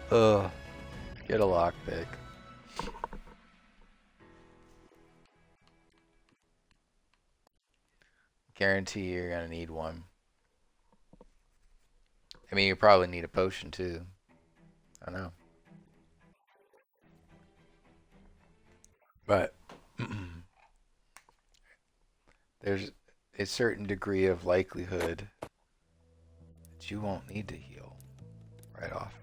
Ugh. Get a lockpick. Guarantee you're gonna need one. I mean, you probably need a potion too. I know. But there's a certain degree of likelihood that you won't need to heal right off.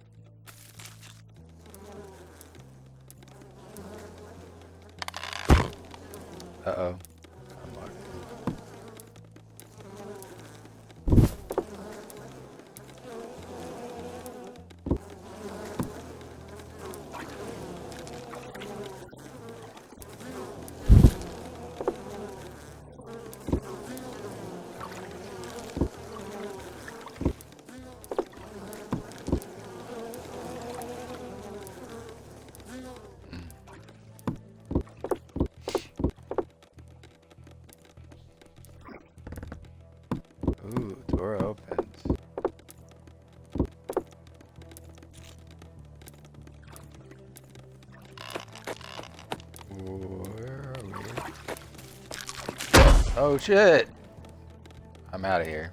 Uh-oh. Unlocked. Ooh, door opens. Where are we? Oh shit! I'm out of here.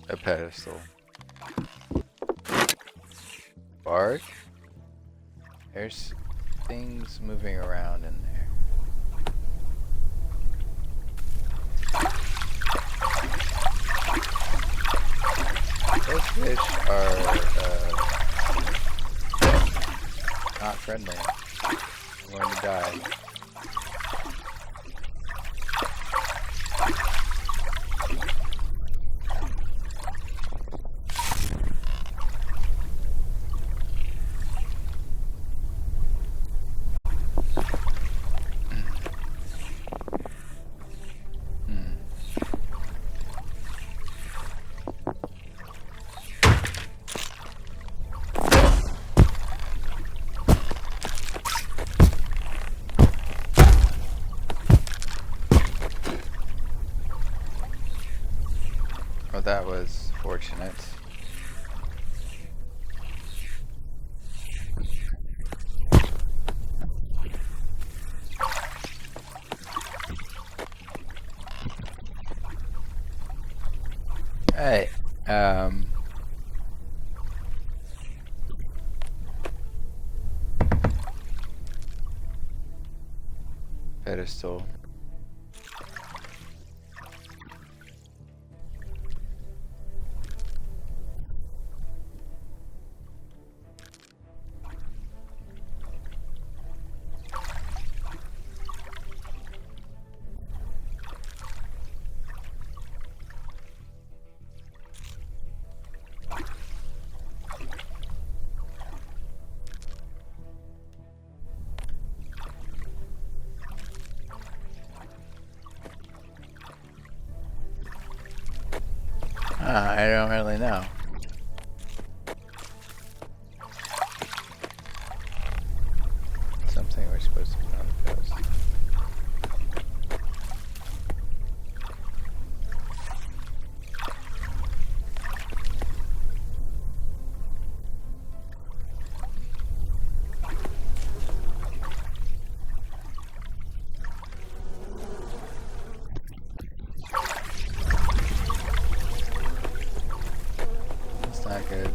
A pedestal. Bark? There's things moving around in there. Those fish are not friendly. I'm going to die. Well, that was fortunate. Hey, pedestal. I don't really know. Something we're supposed to notice. It's not good.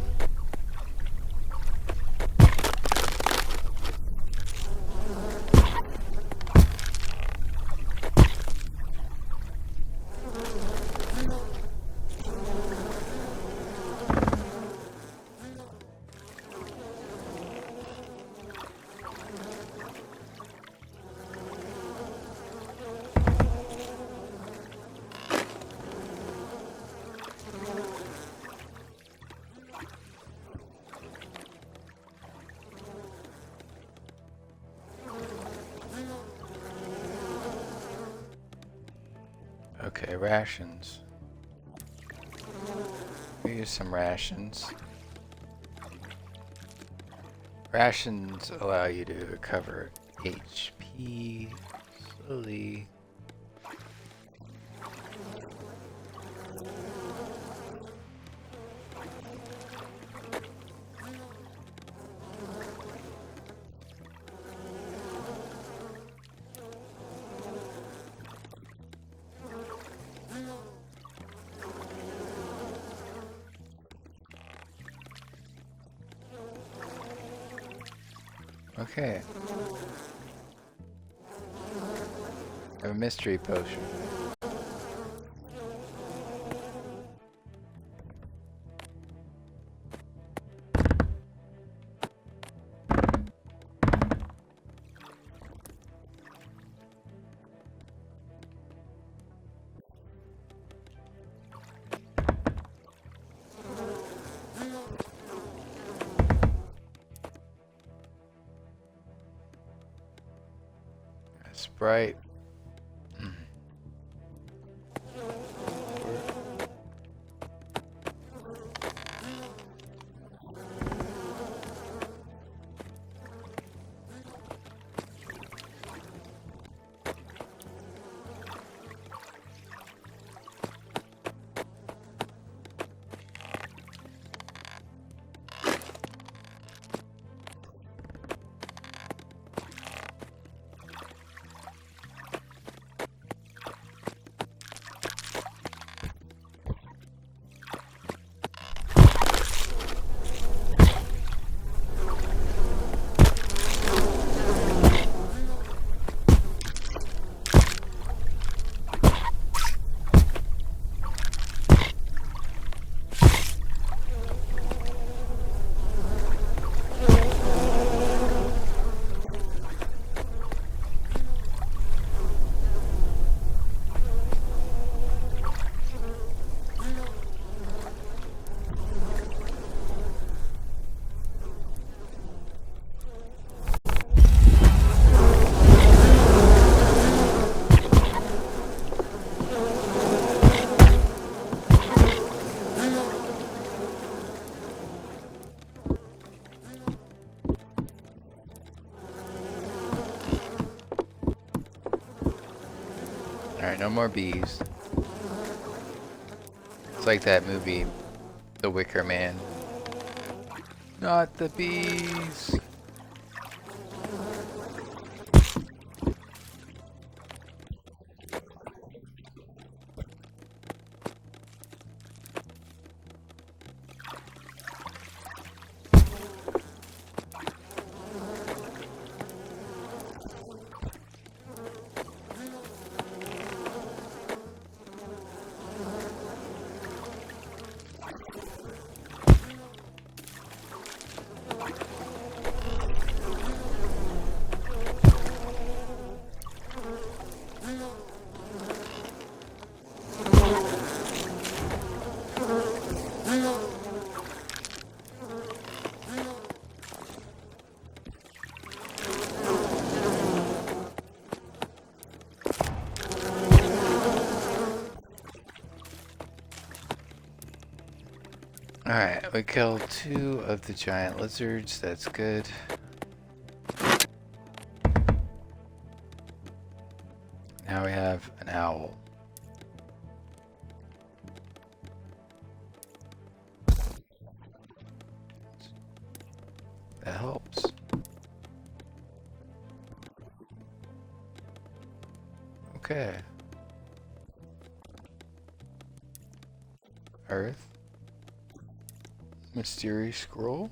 Okay, rations. We use some rations. Rations allow you to recover HP slowly. Okay. I have a mystery potion. Sprite. Alright, no more bees. It's like that movie, The Wicker Man. Not the bees! Alright, we killed 2 of the giant lizards, that's good. Now we have an owl. That helps. Okay. Earth. Mysterious scroll.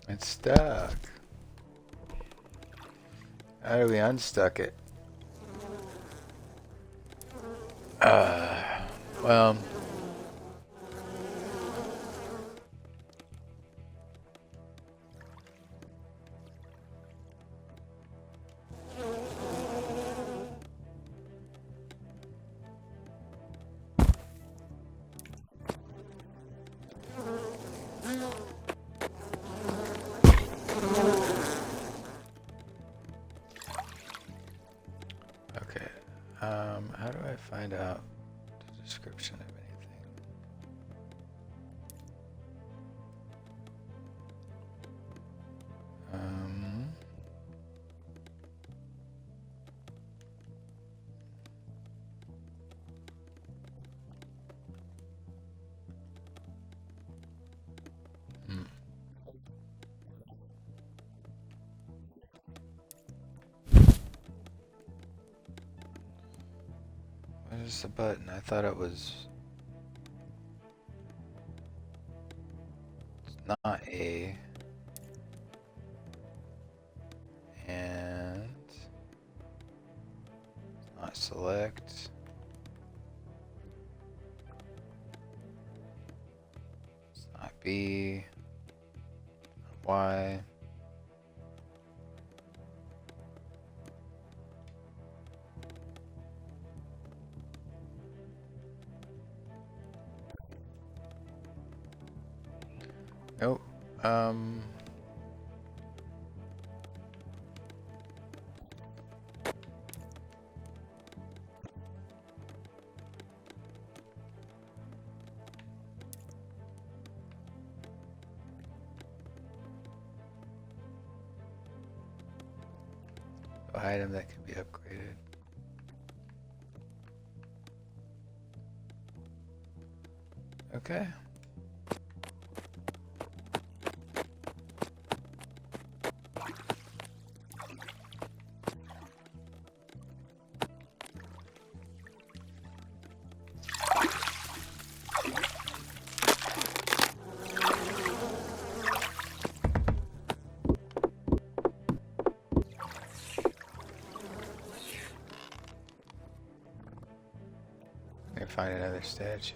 It's stuck. How do we unstuck it? Well, find out the description of anything. What is the button? I thought it was... It's not A. And... It's not select. It's not B. Not Y. Nope. Item that can be upgraded. Okay. Find another statue.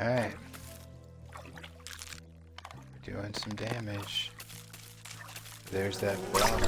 Alright. We're doing some damage. There's that bottom.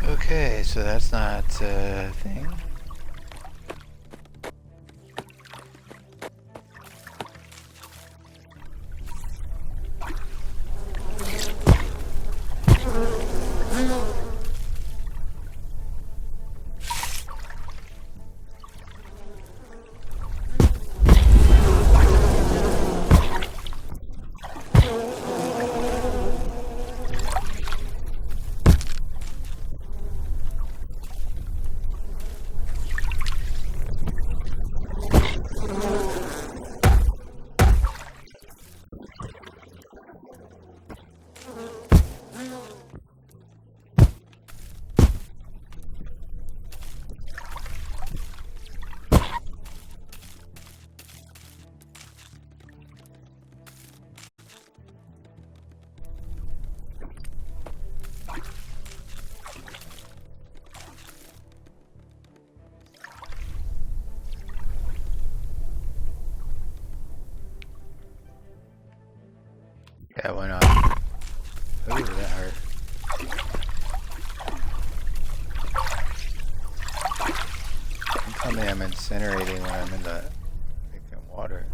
Okay, so that's not a thing. That went off. Ooh, that hurt. Don't tell me I'm incinerating when I'm in the freaking water.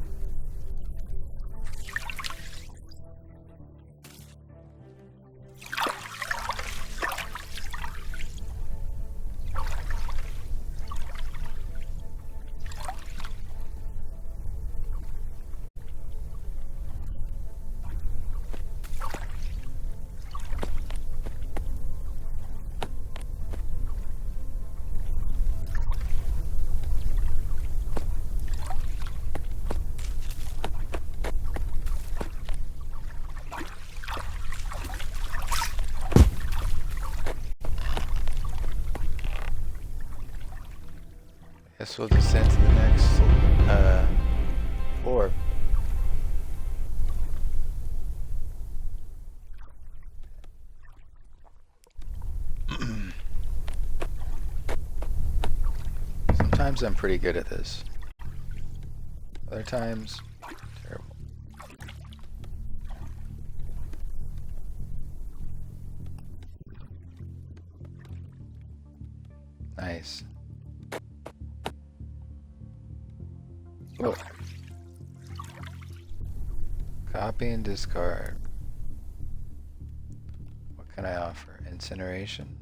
guess we'll descend to the next floor. Sometimes I'm pretty good at this. Other times, terrible. Nice. Oh. Copy and discard. What can I offer? Incineration?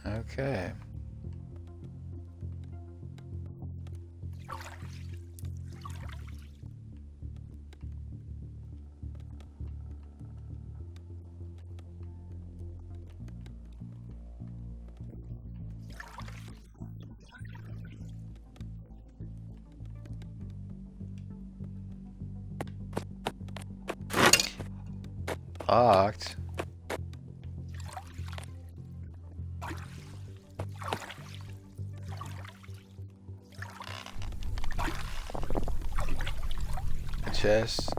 Okay. Locked. A chest.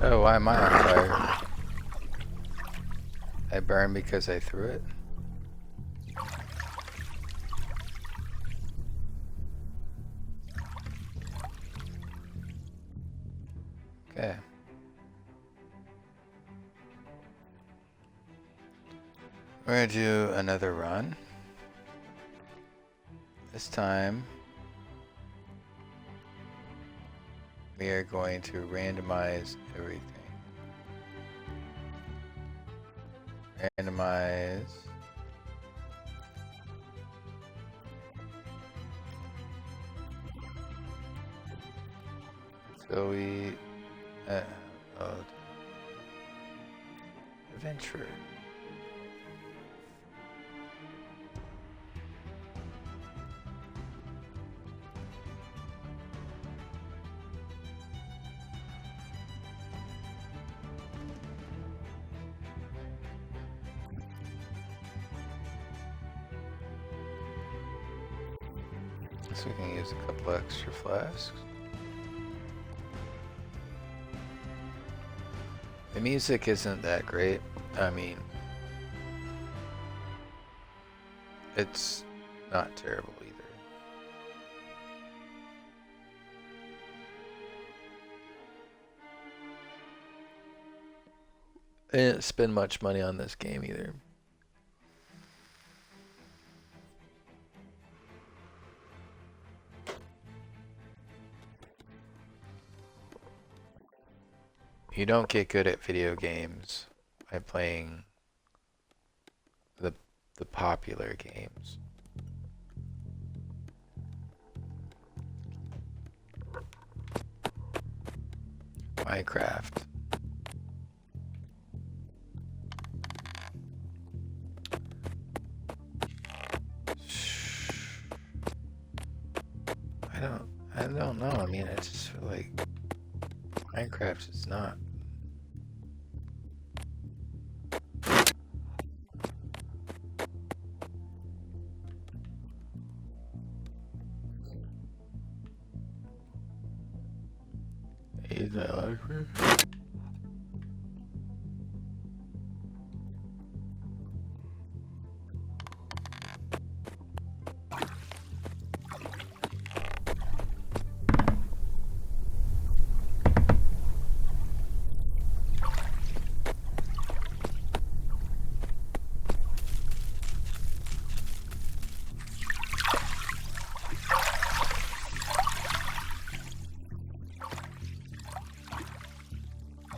Oh, why am I on fire? I burned because I threw it? Okay. We're gonna do another run. This time we are going to randomize everything. Randomize. So we adventure. So we can use a couple extra flasks. The music isn't that great. I mean, it's not terrible either. I didn't spend much money on this game either. You don't get good at video games by playing the popular games. Minecraft. don't know. I mean, I just feel like Minecraft is not. Is that like me?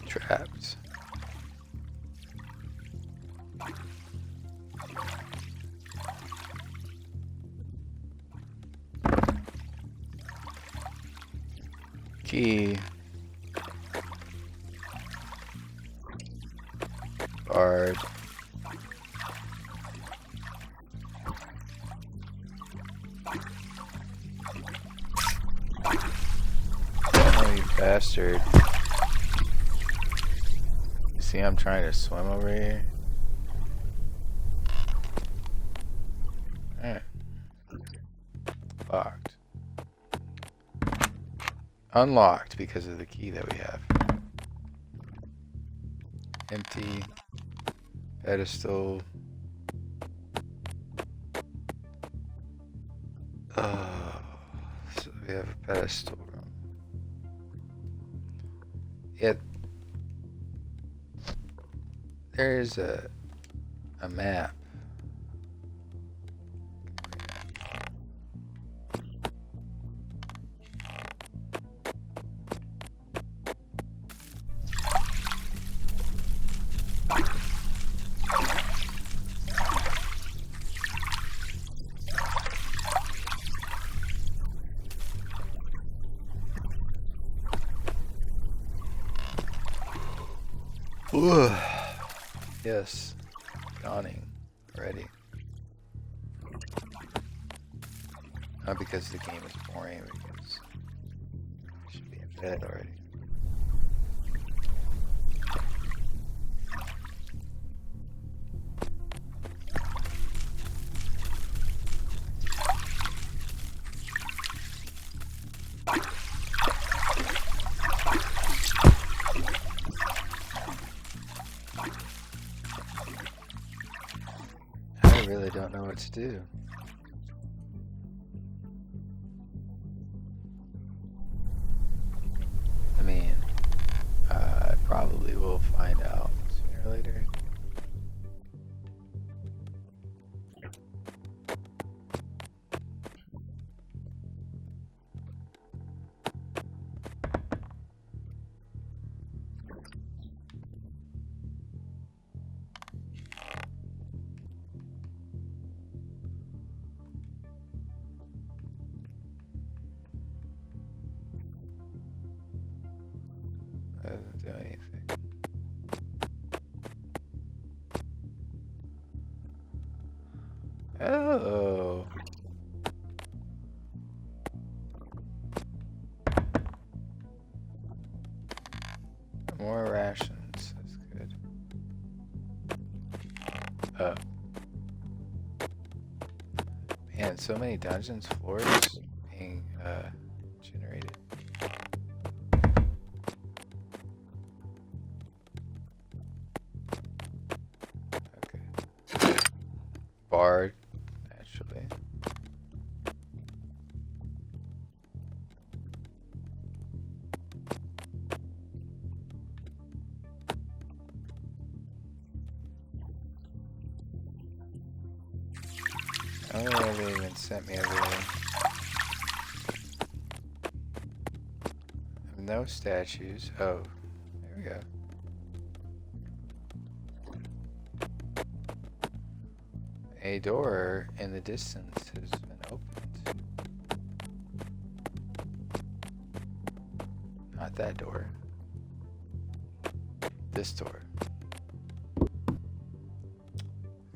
Trapped. Key. Bard. Oh, you bastard. You see I'm trying to swim over here? Alright. Locked. Unlocked because of the key that we have. Empty. Pedestal. So we have a pedestal room. Yet there's a map. Ooh. Yes, yawning already. Not because the game is boring, because I should be in bed already. I really don't know what to do. I mean, I probably will find out sooner or later. That doesn't do anything. Oh. More rations. That's good. Oh. Man, so many dungeons floors being generated. Okay. Bard, naturally. I don't know why they even sent me over there. No statues. Oh, there we go. A door in the distance has been opened. Not that door. This door.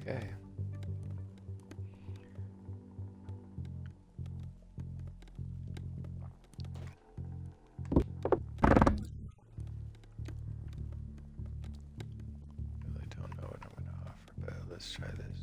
Okay. let's try this.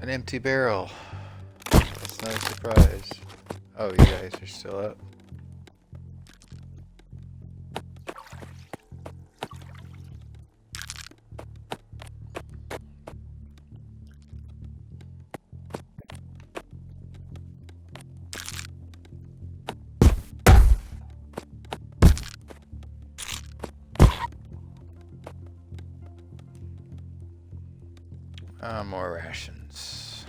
An empty barrel. That's not a surprise. Oh, you guys are still up. More rations.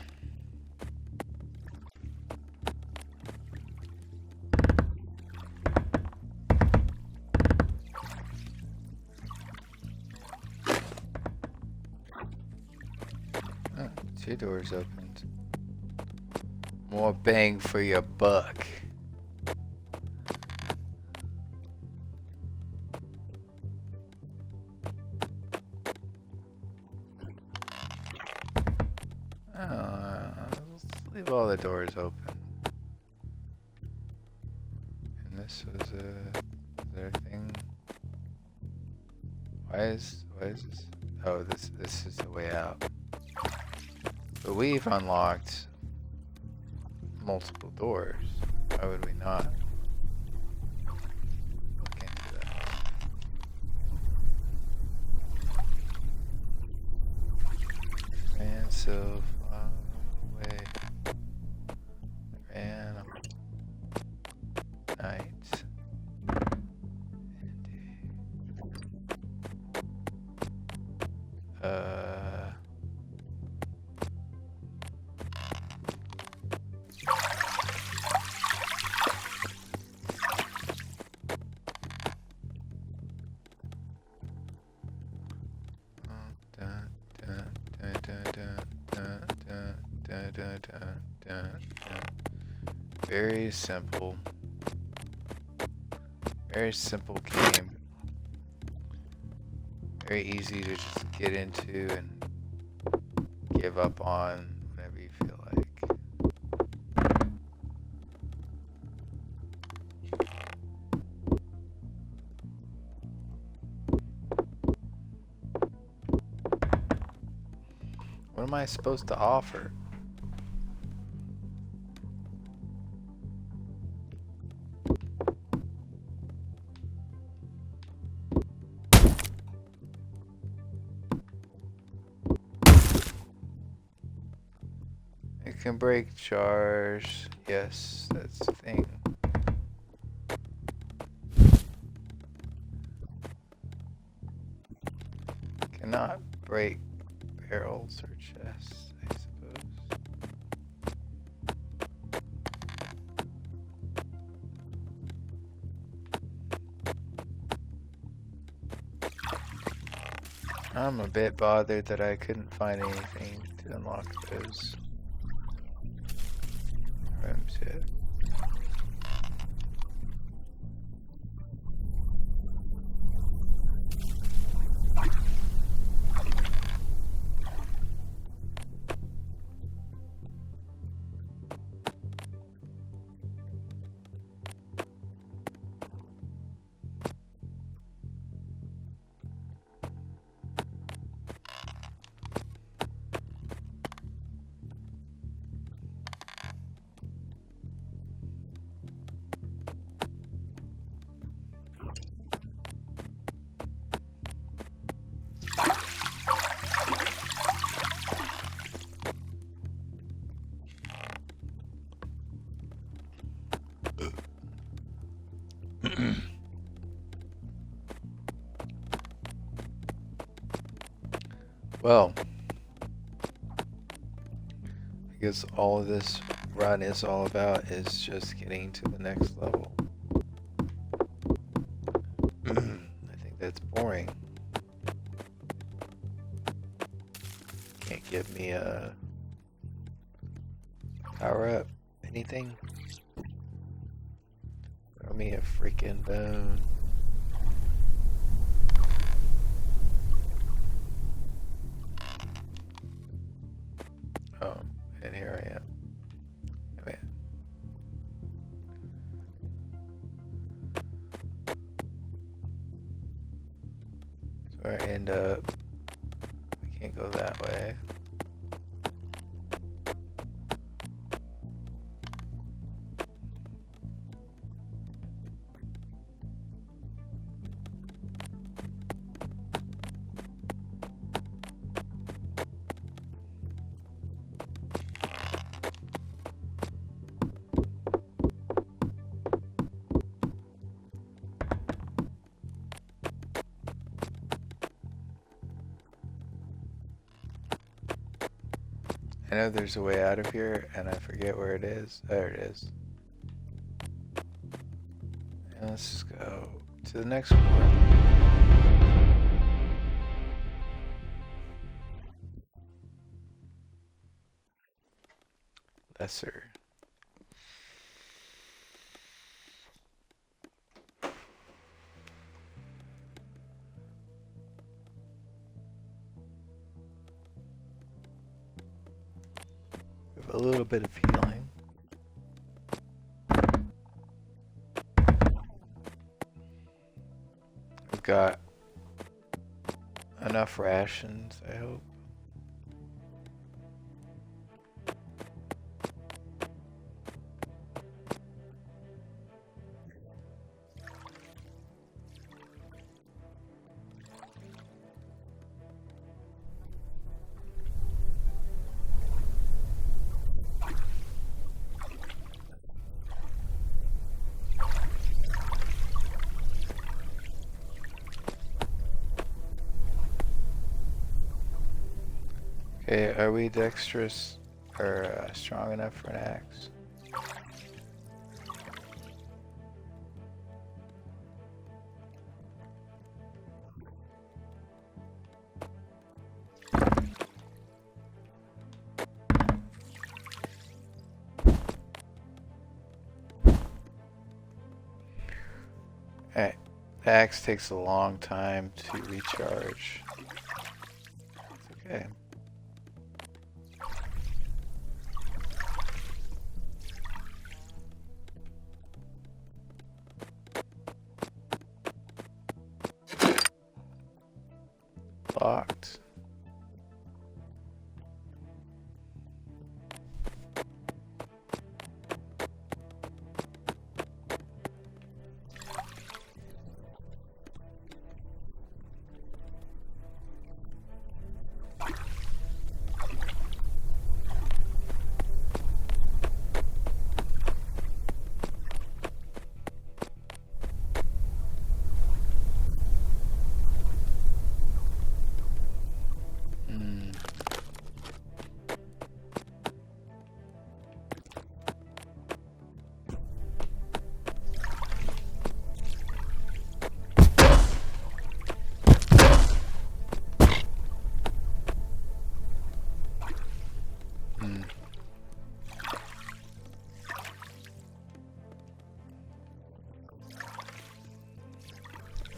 Oh, 2 doors opened. More bang for your buck. Let's leave all the doors open. And this was their thing. Why is this? Oh, this is the way out. But we've unlocked multiple doors. Why would we not look into that? And so far away. Ran night. Very simple. Very simple game. Very easy to just get into and give up on whenever you feel like. What am I supposed to offer? It can break jars. Yes, that's the thing. Cannot break barrels or chests, I suppose. I'm a bit bothered that I couldn't find anything to unlock those rooms yet. Well, I guess all of this run is all about is just getting to the next level. I think that's boring. Can't give me a power up. Anything? Throw me a freaking bone. Oh, and here I am. Wait. So I end up. I can't go that way. I know there's a way out of here, and I forget where it is. There it is. And let's go to the next one. Lesser. A little bit of healing. We've got enough rations, I hope. Okay, are we dexterous or strong enough for an axe? Alright, the axe takes a long time to recharge. It's okay. Locked.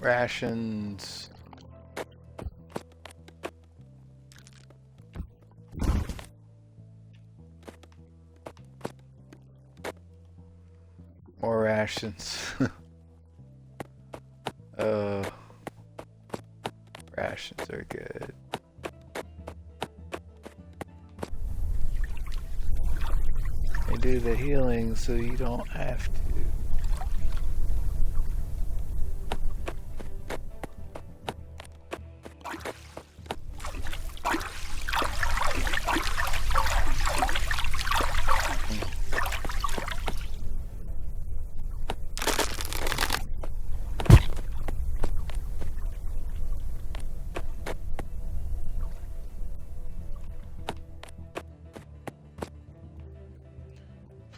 Rations. More rations. Oh, rations are good. They do the healing so you don't have to.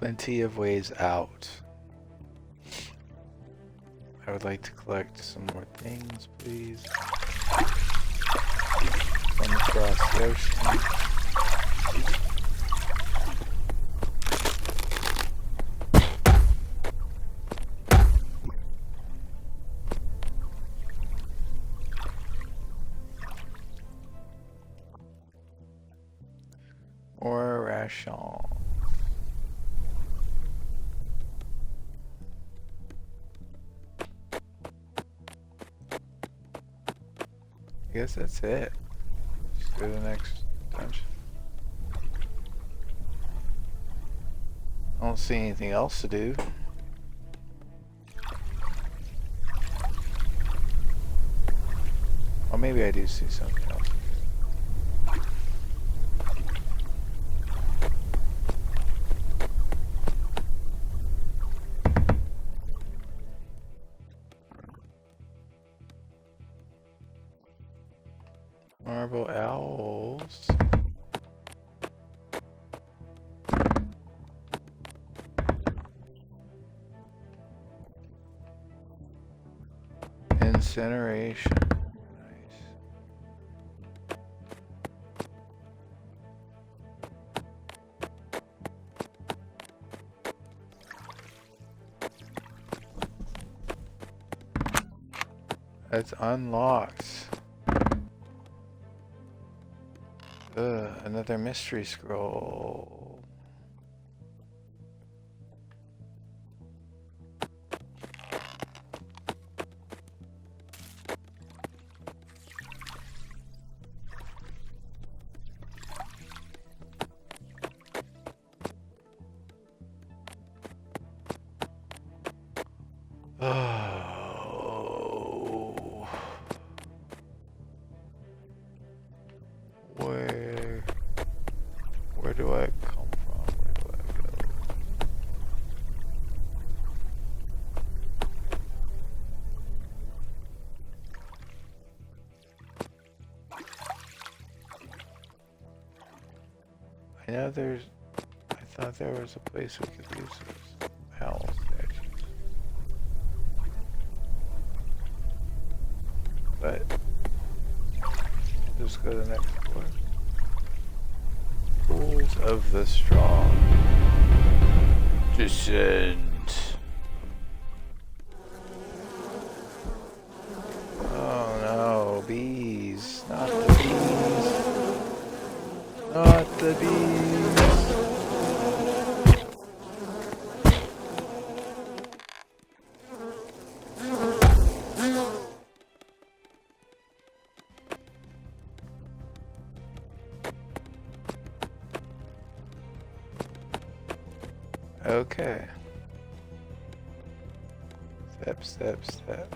plenty of ways out. I would like to collect some more things, please. From across the ocean. More rations. I guess that's it. Just go to the next dungeon. I don't see anything else to do. Or maybe I do see something else. Marble owls. Incineration. Nice. That's unlocked. Another mystery scroll. Oh. Where do I come from? Where do I go? I know I thought there was a place we could use those owl statues. But just go to the next floor. Pools of the Strong. Descend. Oh no, bees. Not the bees. Not the bees. Okay. Step, step, step.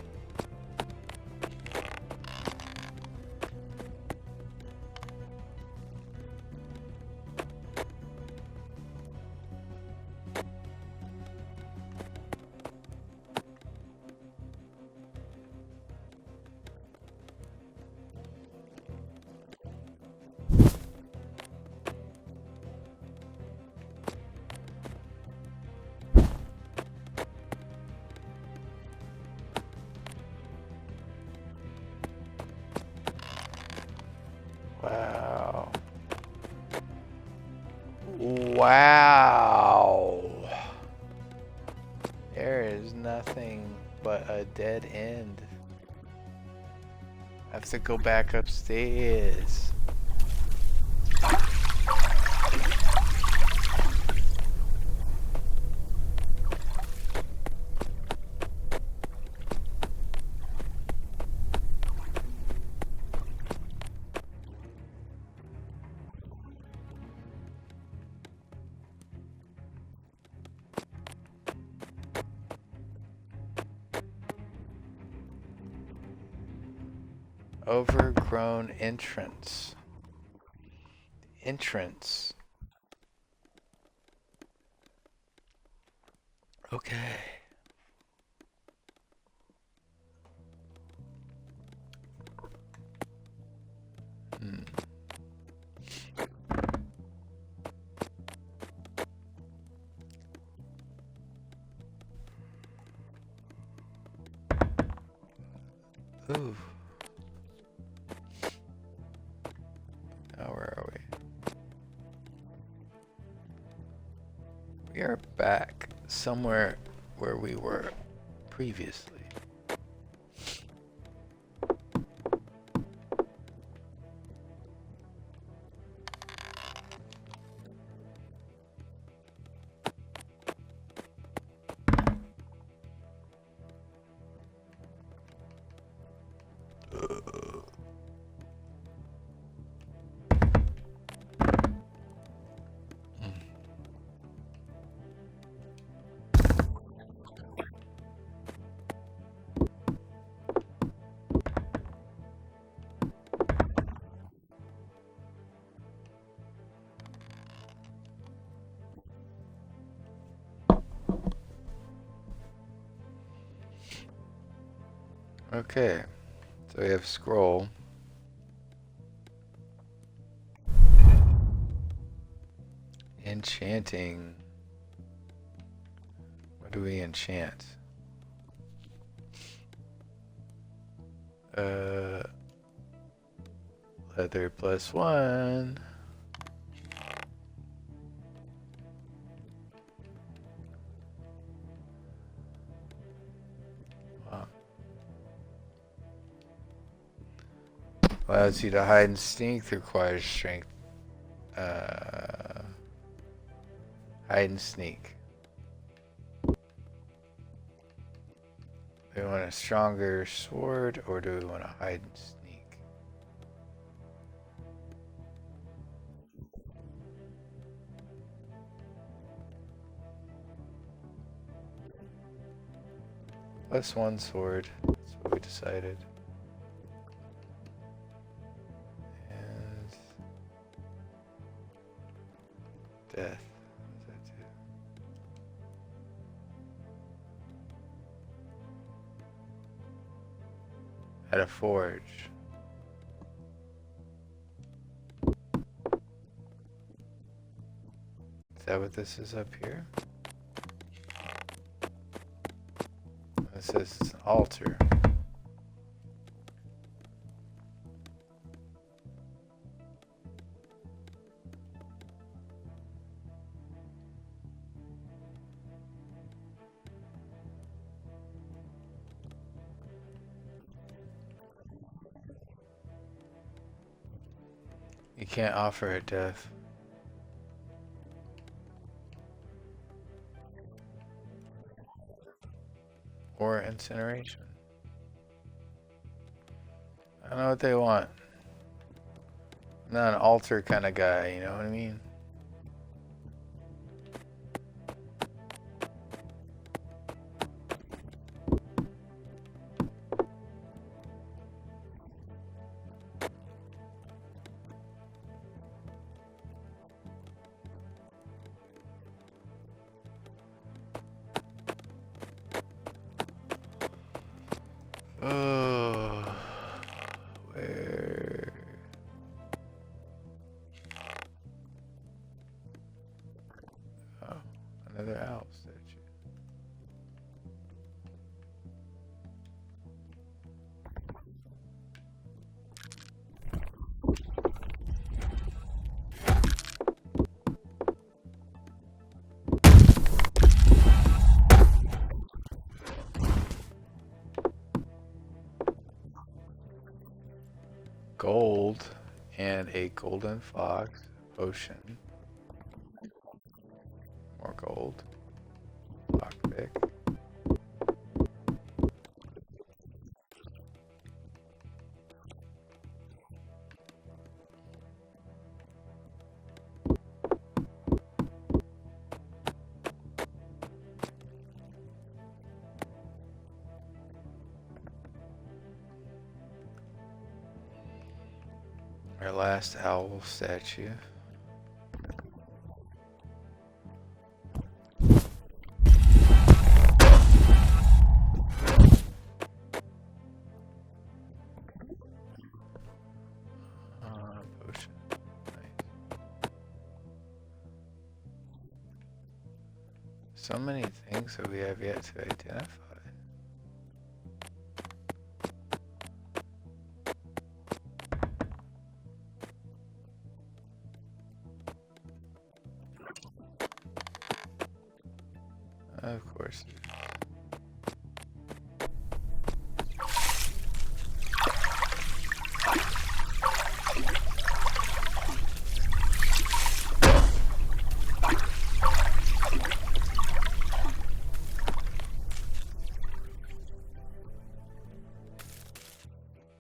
Wow. Wow. There is nothing but a dead end. I have to go back upstairs. Overgrown entrance. Entrance. Okay. Ooh. Now where are we? We are back somewhere where we were previously. Okay, so we have scroll. Enchanting. What do we enchant? Leather +1. Wow. Allows you to hide and sneak, requires strength. Hide and sneak. Do we want a stronger sword or do we want to hide and sneak? +1 sword. That's what we decided. And death. What does that do? At a forge. Is that what this is up here? It says it's an altar. You can't offer it death. Or incineration. I don't know what they want. I'm not an altar kind of guy, you know what I mean? Oh, where? Oh, another owl statue. Gold and a golden fox potion. More gold. Lockpick. Our last owl statue. Potion. Nice. So many things that we have yet to identify. Of course.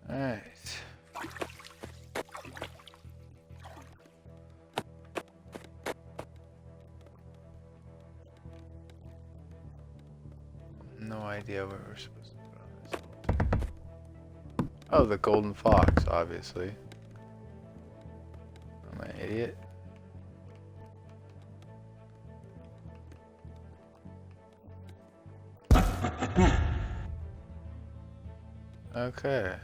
Alright. No idea what we're supposed to put on this altar. Oh, the golden fox, obviously. Am I an idiot? Okay.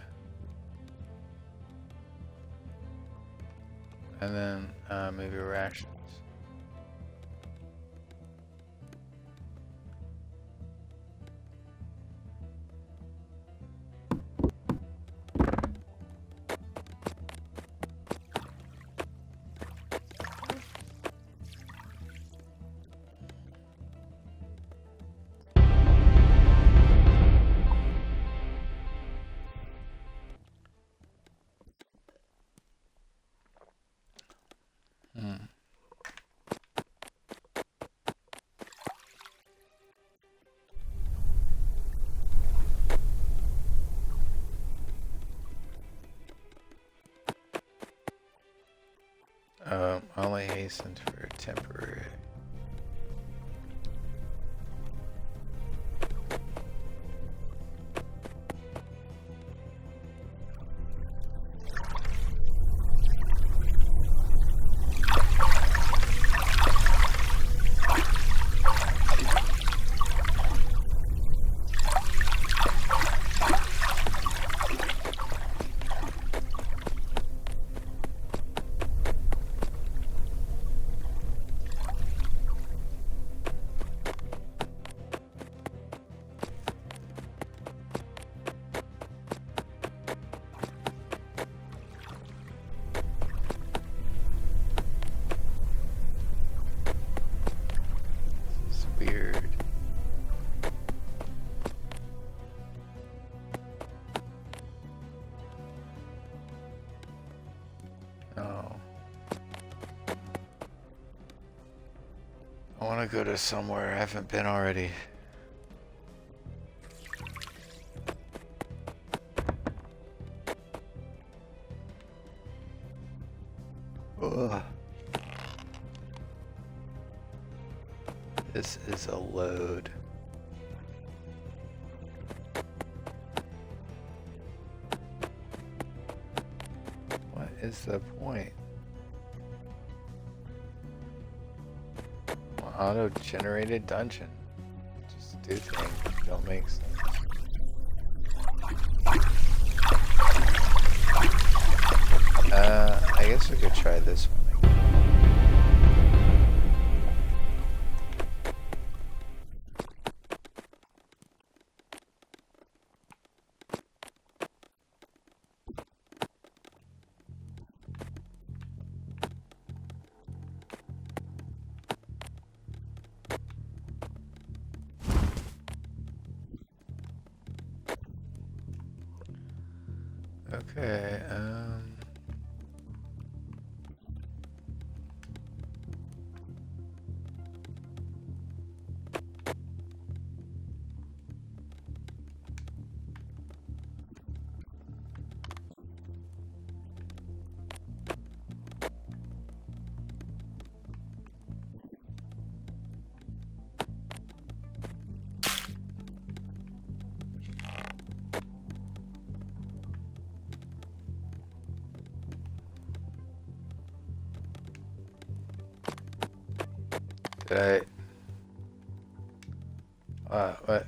And then maybe rations. Only hastened for temporary. Weird. Oh. I want to go to somewhere I haven't been already. Ugh. This is a load. What is the point? Auto-generated dungeon. Just do things that don't make sense. I guess we could try this one. Okay, did what?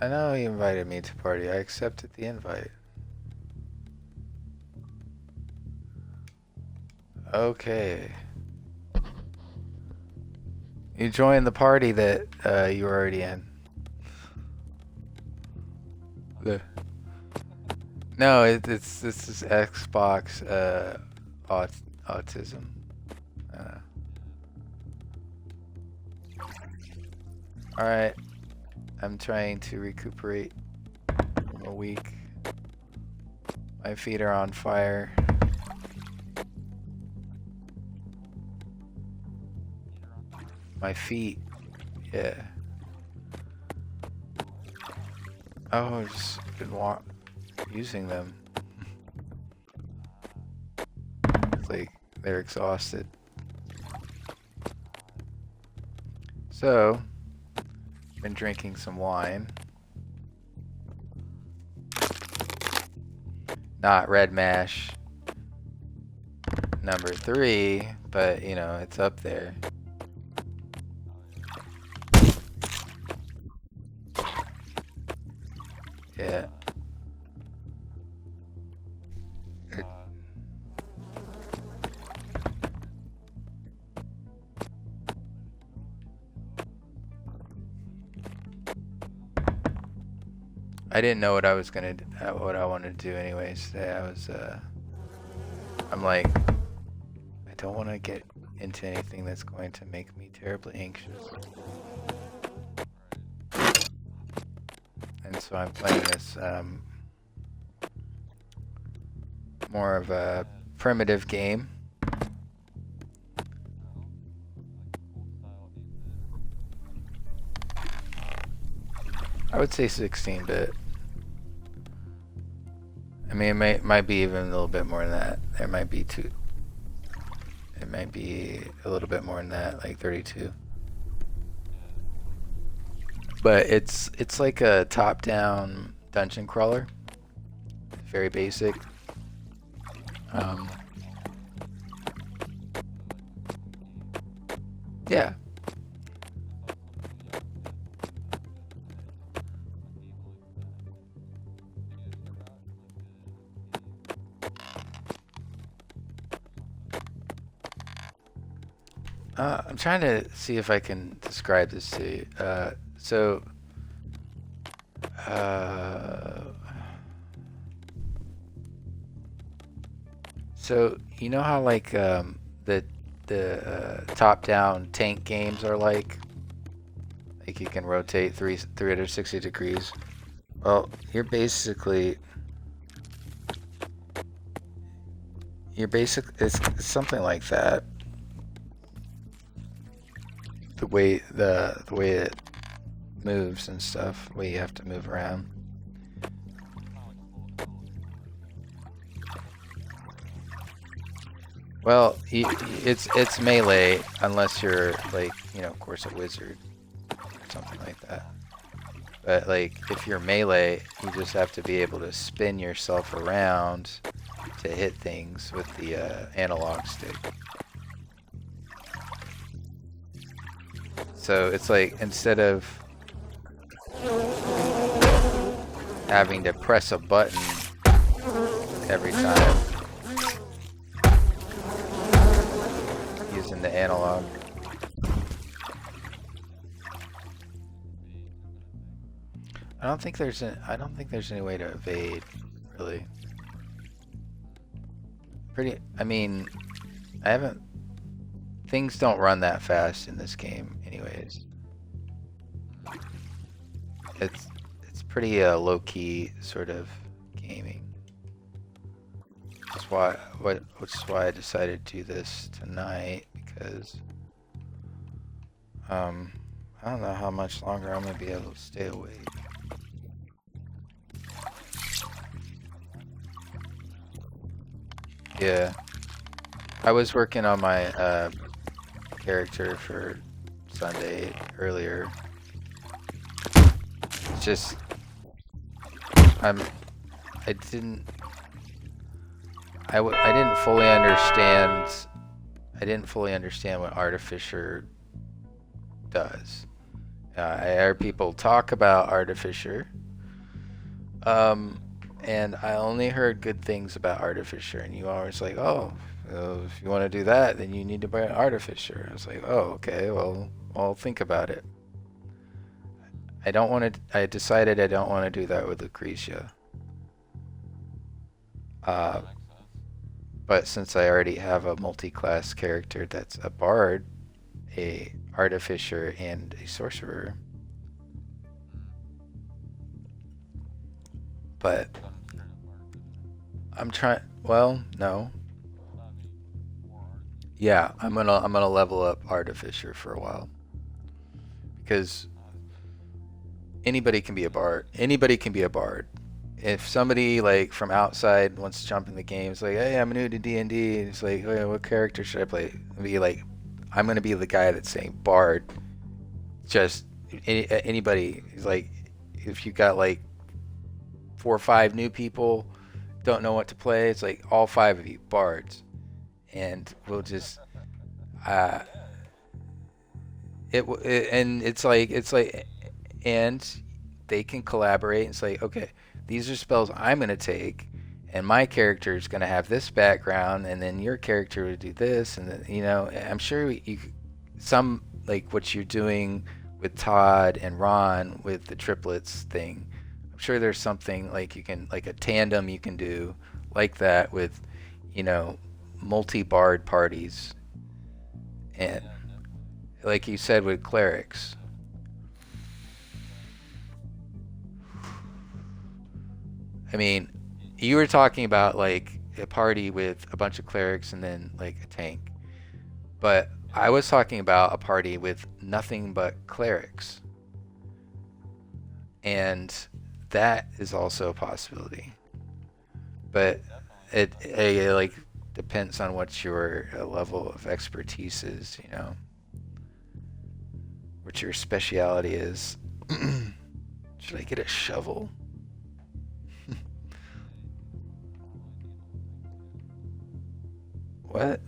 I know he invited me to party. I accepted the invite. Okay. You joined the party that you were already in. No, this is Xbox autism. Alright, I'm trying to recuperate from a week. My feet are on fire. My feet, yeah. Oh, I've just been using them. It's like they're exhausted. So, been drinking some wine. Not red mash number 3, but you know, it's up there. Yeah. I didn't know what I was gonna, what I wanted to do anyways today. I'm like, I don't want to get into anything that's going to make me terribly anxious. And so I'm playing this, more of a primitive game. I would say 16-bit. I mean, it might be even a little bit more than that. There might be two. It might be a little bit more than that, like 32. But it's like a top-down dungeon crawler. Very basic. Yeah. I'm trying to see if I can describe this to you. So you know how like the top-down tank games are like you can rotate 360 degrees. Well, it's something like that. The way it moves and stuff, the way you have to move around. Well, it's melee unless you're like, you know, of course, a wizard or something like that. But like, if you're melee, you just have to be able to spin yourself around to hit things with the analog stick. So it's like, instead of having to press a button every time using the analog. I don't think there's any way to evade, really. I mean, things don't run that fast in this game anyways. It's pretty low-key sort of gaming. Which is why I decided to do this tonight, because I don't know how much longer I'm gonna be able to stay awake. Yeah, I was working on my character for Sunday earlier. It's just I didn't fully understand. I didn't fully understand what Artificer does. I heard people talk about Artificer, and I only heard good things about Artificer. And you always like, oh, if you want to do that, then you need to buy an Artificer. I was like, oh, okay, well, I'll think about it. I decided I don't want to do that with Lucretia. But since I already have a multi-class character that's a bard, a artificer, and a sorcerer, But I'm trying. Well, no. Yeah, I'm gonna level up Artificer for a while because anybody can be a bard. Anybody can be a bard. If somebody like from outside wants to jump in the game, it's like, hey, I'm new to D&D. It's like, hey, what character should I play? Be like, I'm gonna be the guy that's saying bard. Just anybody. It's like, if you got like 4 or 5 new people don't know what to play, it's like all 5 of you bards, and we'll just uh, and it's like and they can collaborate and say, okay, these are spells I'm going to take, and my character is going to have this background, and then your character would do this, and then, I'm sure some like what you're doing with Todd and Ron with the triplets thing. I'm sure there's something like you can like a tandem you can do like that with, you know, multi-bard parties, and like you said with clerics. I mean, you were talking about like a party with a bunch of clerics and then like a tank. But I was talking about a party with nothing but clerics. And that is also a possibility. But it like depends on what your level of expertise is, what your speciality is. Should I get a shovel? What?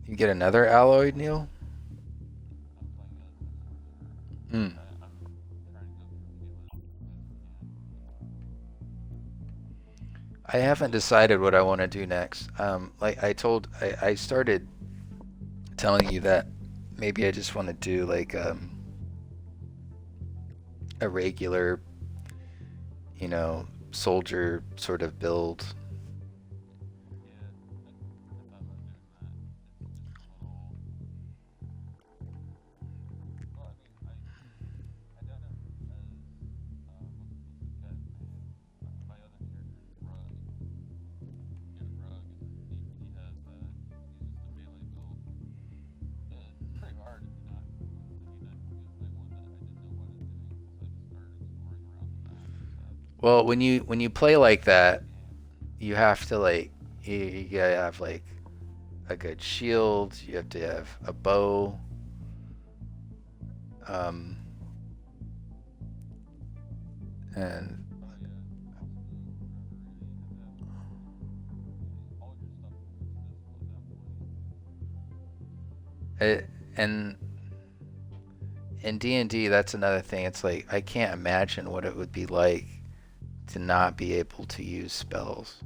You get another alloy, Neil? Hmm. I haven't decided what I want to do next. Like I started telling you that maybe I just want to do like a regular, soldier sort of build. Well, when you play like that, you have to like you gotta have like a good shield. You have to have a bow. Um, and it, and in D&D, that's another thing. It's like I can't imagine what it would be like to not be able to use spells.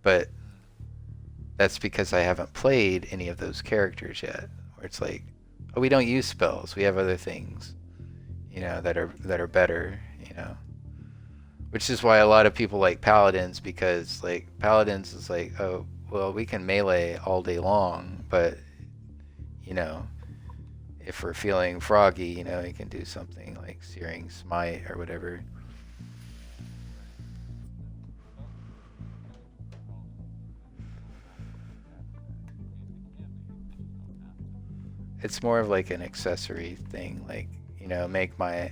But that's because I haven't played any of those characters yet. Where it's like, oh, we don't use spells. We have other things, that are better. Which is why a lot of people like paladins, because like paladins is like, oh, well, we can melee all day long, but you know, if we're feeling froggy, you can do something like Searing Smite or whatever. It's more of like an accessory thing, like, make my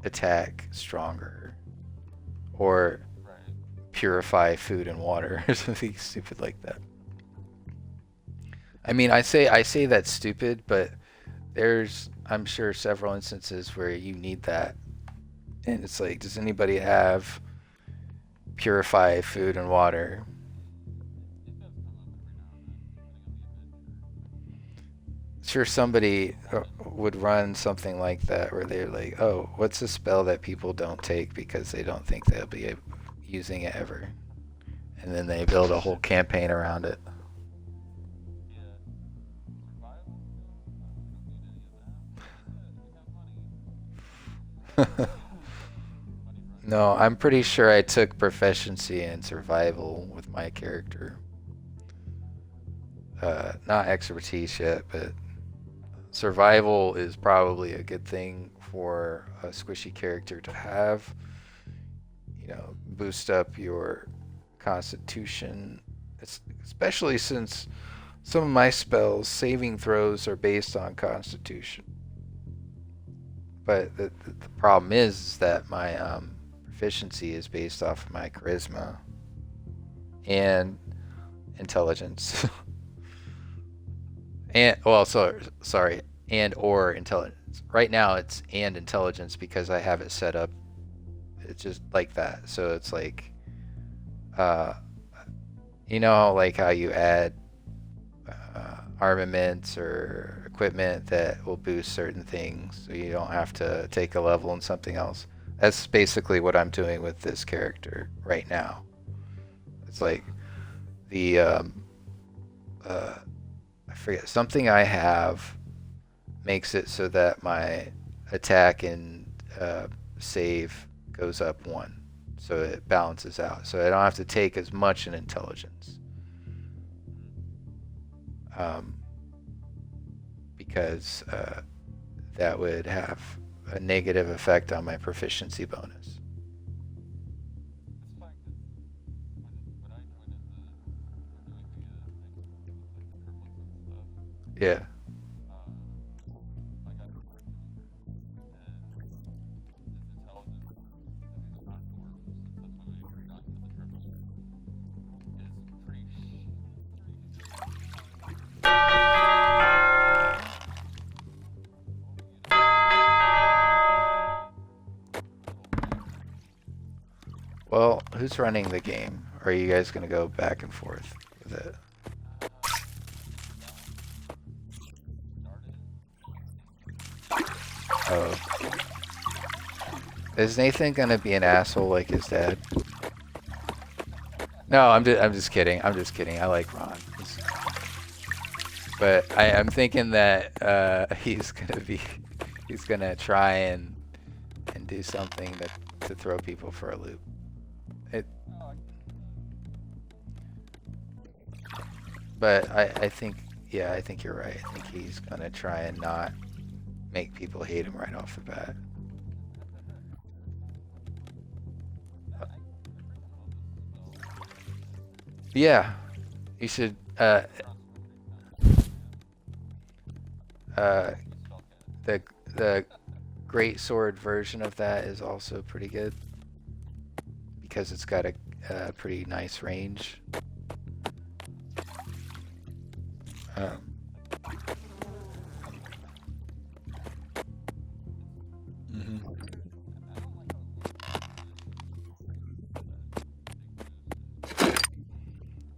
attack stronger or purify food and water or something stupid like that. I mean, I say that's stupid, but there's I'm sure several instances where you need that. And it's like, does anybody have purify food and water? Sure, somebody would run something like that where they're like, oh, what's a spell that people don't take because they don't think they'll be using it ever? And then they build a whole campaign around it. No, I'm pretty sure I took proficiency in survival with my character. Not expertise yet, but survival is probably a good thing for a squishy character to have. you know, boost up your constitution, especially since some of my spells, saving throws, are based on constitution. But the problem is that my proficiency is based off of my charisma and intelligence. And, well, sorry, and or intelligence. Right now it's and intelligence because I have it set up. It's just like that. So it's like, you know, like how you add armaments or equipment that will boost certain things, so you don't have to take a level in something else. That's basically what I'm doing with this character right now. It's like the I forget, something I have makes it so that my attack and save goes up 1, so it balances out, so I don't have to take as much in intelligence, because that would have a negative effect on my proficiency bonus. Yeah. Well, who's running the game? Or are you guys gonna go back and forth with it? Oh. Is Nathan gonna be an asshole like his dad? No, I'm just kidding. I'm just kidding. I like Ron. But I'm thinking that he's gonna try and do something to throw people for a loop. But I think, yeah, I think you're right. I think he's gonna try and not make people hate him right off the bat. Yeah, you should. The great sword version of that is also pretty good because it's got a pretty nice range.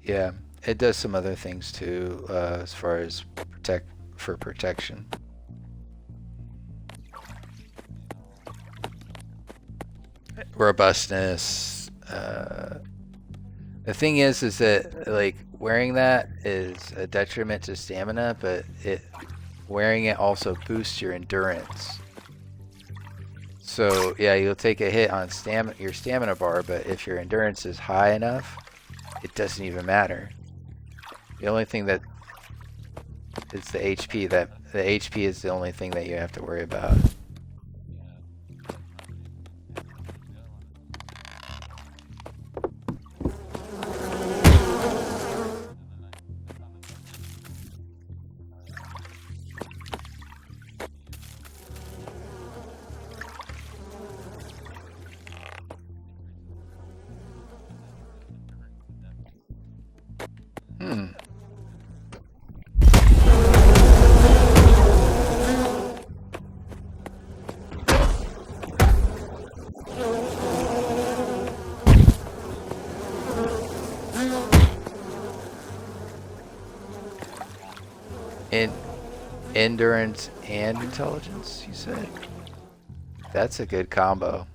Yeah, it does some other things too, as far as protection. Robustness. The thing is that like wearing that is a detriment to stamina, but wearing it also boosts your endurance. So yeah, you'll take a hit on your stamina bar, but if your endurance is high enough, it doesn't even matter. The only thing that is the HP. The HP is the only thing that you have to worry about. Endurance and intelligence, you said? That's a good combo.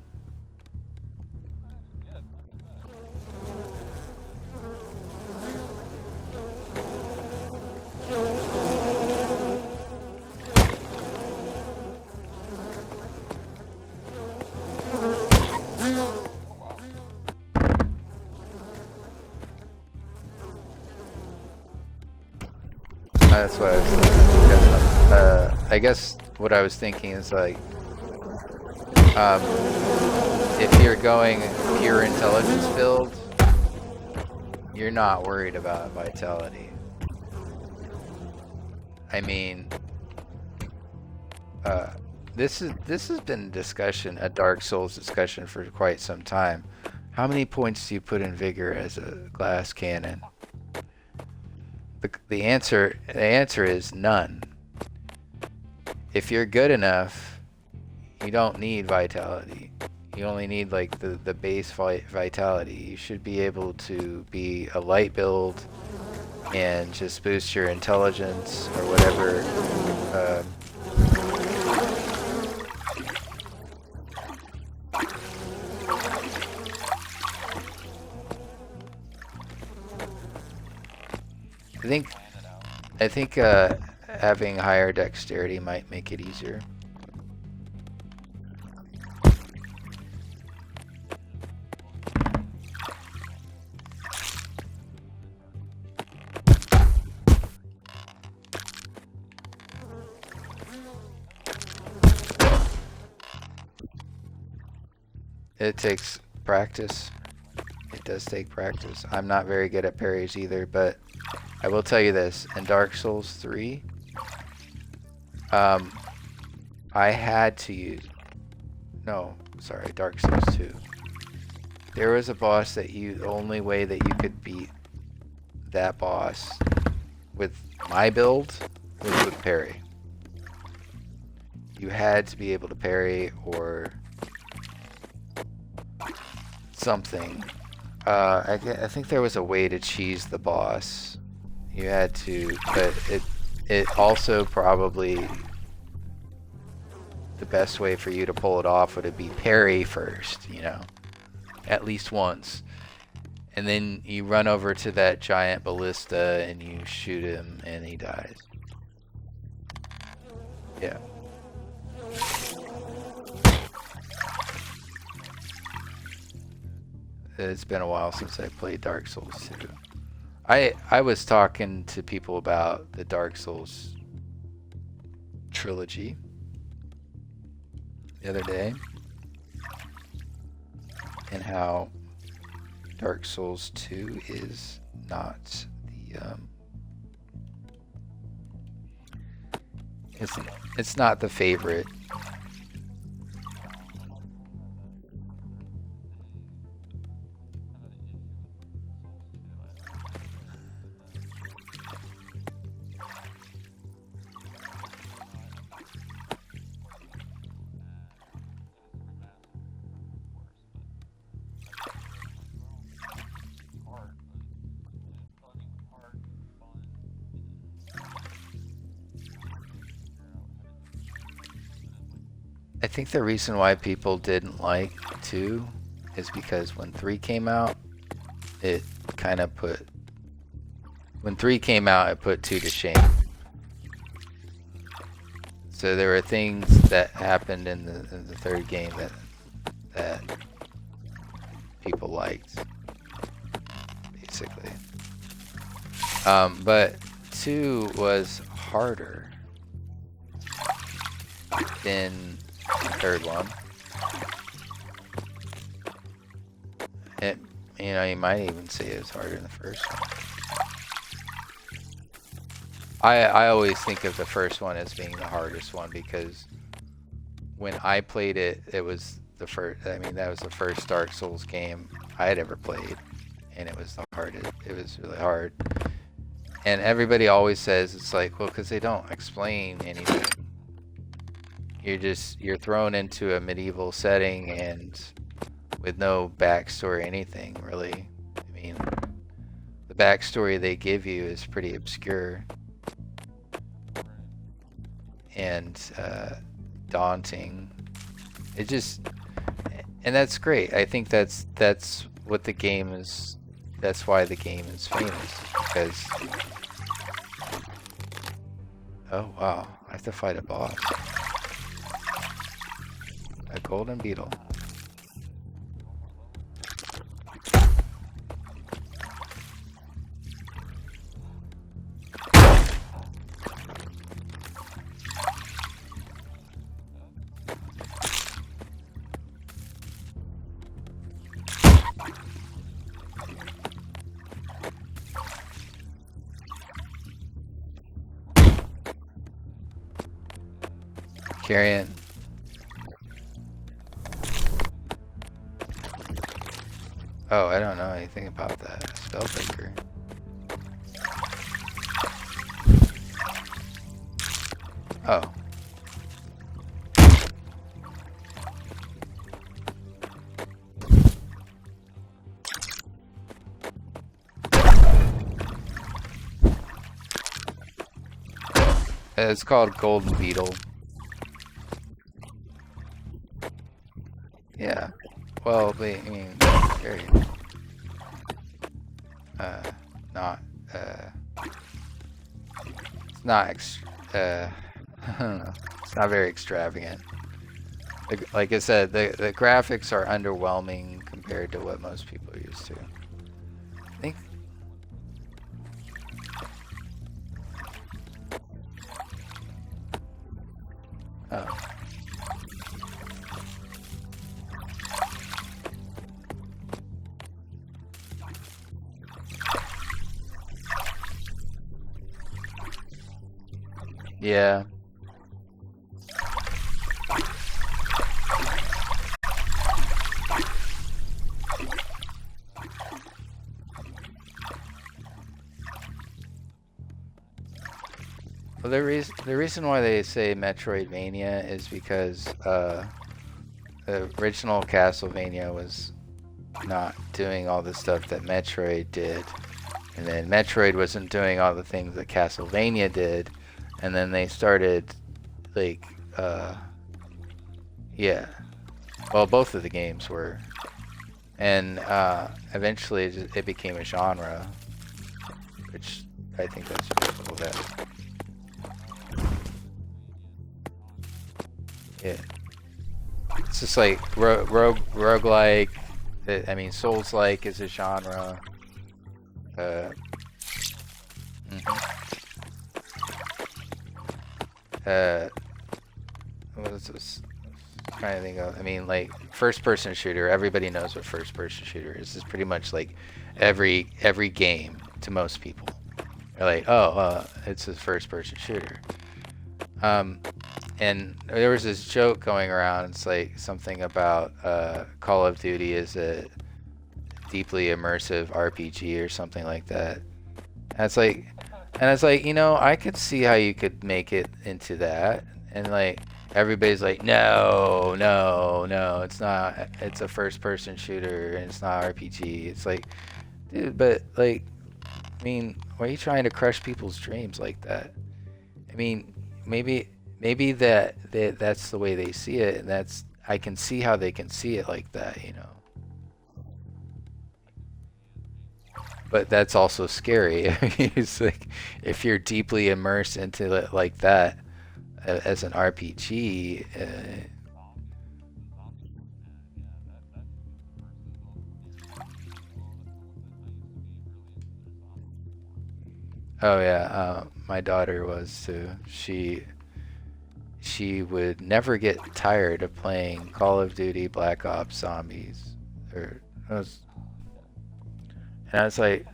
That's what I was thinking. I guess what I was thinking is like, if you're going pure intelligence build, you're not worried about vitality. I mean, this has been a Dark Souls discussion for quite some time. How many points do you put in vigor as a glass cannon? The answer is none. If you're good enough, you don't need vitality. You only need like the base vitality. You should be able to be a light build and just boost your intelligence or whatever. I think having higher dexterity might make it easier. It takes practice. It does take practice. I'm not very good at parries either, but I will tell you this. In Dark Souls 3, I had to use... No, sorry, Dark Souls 2. There was a boss that the only way that you could beat that boss with my build was with parry. You had to be able to parry or something. I think there was a way to cheese the boss. You had to, but it also probably the best way for you to pull it off would be parry first, you know, at least once. And then you run over to that giant ballista and you shoot him and he dies. Yeah. It's been a while since I played Dark Souls 2. I was talking to people about the Dark Souls trilogy the other day and how Dark Souls 2 is not the it's not the favorite. I think the reason why people didn't like 2 is because when 3 came out, it kind of put... When 3 came out, it put 2 to shame. So there were things that happened in the third game that people liked, basically. But 2 was harder than the third one. It, you know, you might even say it's harder than the first one. I always think of the first one as being the hardest one because when I played it, it was the first. I mean, that was the first Dark Souls game I had ever played, and it was the hardest. It was really hard. And everybody always says it's like, well, because they don't explain anything. You're thrown into a medieval setting and with no backstory, anything really. I mean, the backstory they give you is pretty obscure and daunting. It just, and that's great. I think that's what the game is. That's why the game is famous, because... Oh wow, I have to fight a boss. A golden beetle. Carrion. Oh, I don't know anything about that. Spellbreaker. Oh. It's called Golden Beetle. Yeah. Well, I mean, very, not, it's not, I don't know. It's not very extravagant. Like I said, the graphics are underwhelming compared to what most people are used to. I think. Oh. Yeah. Well, the reason why they say Metroidvania is because the original Castlevania was not doing all the stuff that Metroid did, and then Metroid wasn't doing all the things that Castlevania did, and then they started like yeah, well, both of the games were, and eventually it became a genre, which I think that's just a little bit. Yeah, it's just like roguelike. I mean, Souls-like is a genre. What is this? I'm trying to think of. I mean, like first-person shooter. Everybody knows what first-person shooter is. It's pretty much like every game to most people. They're like, oh, it's a first-person shooter. And there was this joke going around. It's like something about Call of Duty is a deeply immersive RPG or something like that. And it's like, you know, I could see how you could make it into that. And like everybody's like, no, it's not. It's a first-person shooter and it's not RPG. It's like, dude, but like, I mean, why are you trying to crush people's dreams like that? I mean, maybe that's the way they see it, and I can see how they can see it like that, you know. But that's also scary. It's like if you're deeply immersed into it like that as an RPG. Oh yeah, my daughter was too. She would never get tired of playing Call of Duty Black Ops Zombies. And I was like,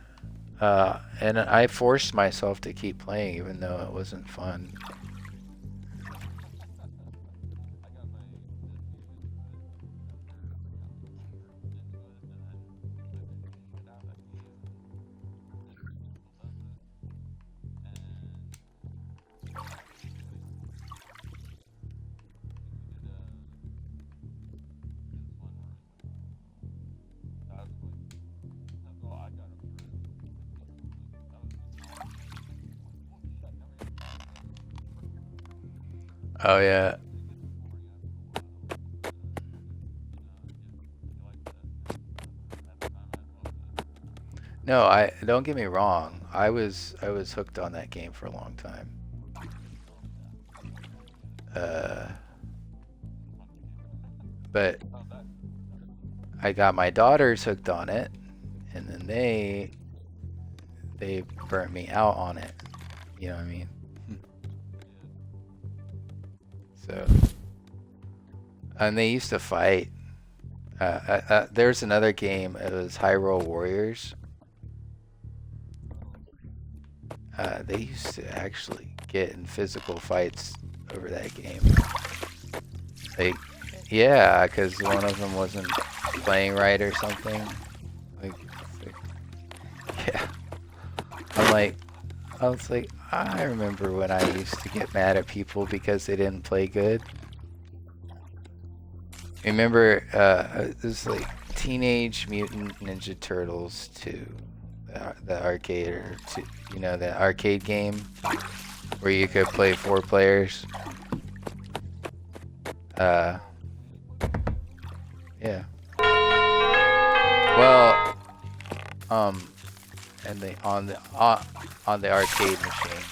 and I forced myself to keep playing even though it wasn't fun. Oh yeah. No, I don't get me wrong. I was hooked on that game for a long time. But I got my daughters hooked on it, and then they burnt me out on it. You know what I mean? So, and they used to fight. There's another game. It was Hyrule Warriors. They used to actually get in physical fights over that game. Like, yeah, because one of them wasn't playing right or something. Like, yeah. I was like, I remember when I used to get mad at people because they didn't play good. Remember, it was like Teenage Mutant Ninja Turtles 2, the arcade, or two, you know, the arcade game where you could play 4 players. Yeah. Well, and on the arcade machine.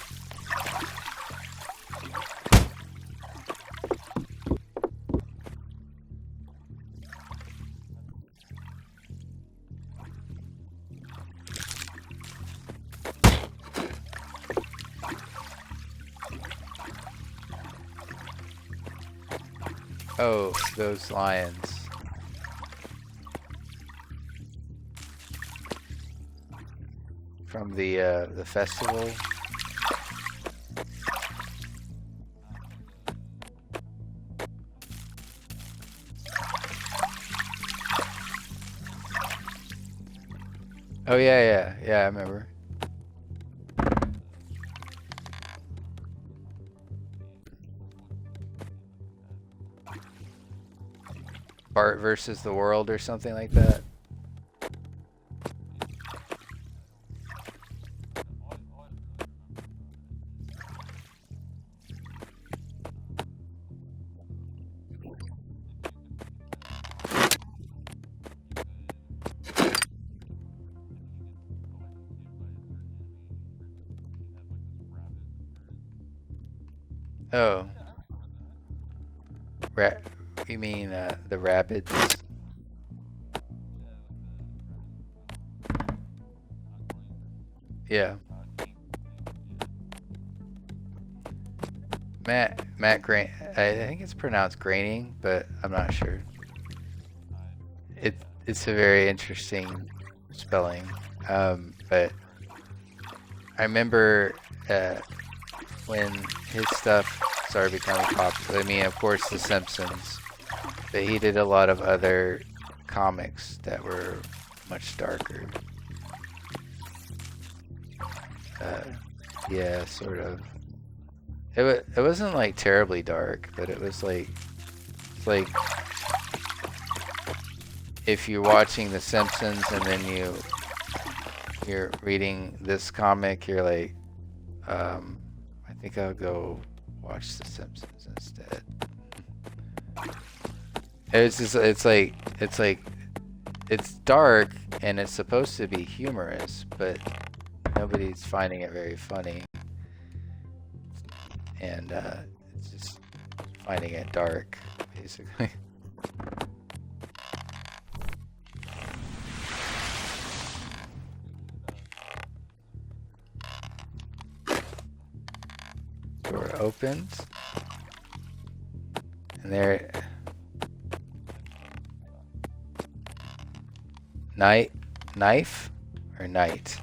Oh, those lions. From the festival. Oh yeah, I remember. Bart versus the world or something like that. Oh. You mean the rabbits? Yeah. Matt Grain. I think it's pronounced Graining, but I'm not sure. It's a very interesting spelling. But I remember when his stuff started becoming popular. I mean, of course, The Simpsons, but he did a lot of other comics that were much darker. Yeah, sort of. It wasn't like terribly dark, but it was like, it's like if you're watching The Simpsons and then you're reading this comic, you're like, I think I'll go watch The Simpsons instead. It's dark and it's supposed to be humorous, but nobody's finding it very funny. And it's just finding it dark, basically. Door opens. And there... Knife? Or night?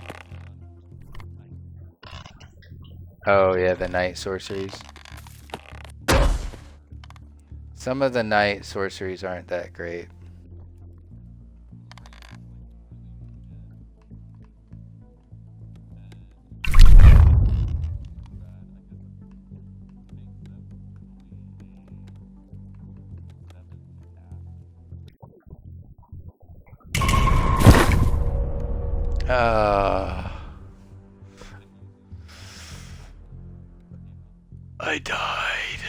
Oh yeah, the night sorceries. Some of the night sorceries aren't that great. I died.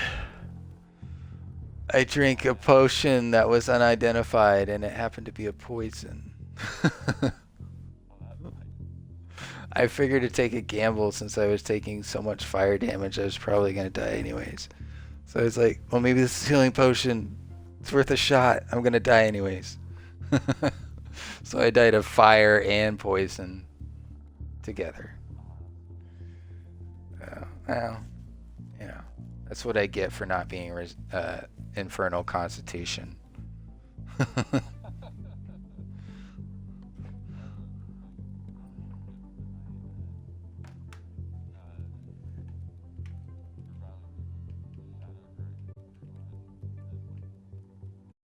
I drank a potion that was unidentified and it happened to be a poison. I figured to take a gamble since I was taking so much fire damage, I was probably going to die anyways. So I was like, well, maybe this is healing potion. It's worth a shot. I'm going to die anyways. So I died of fire and poison together. Well, you know, that's what I get for not being Infernal Constitution.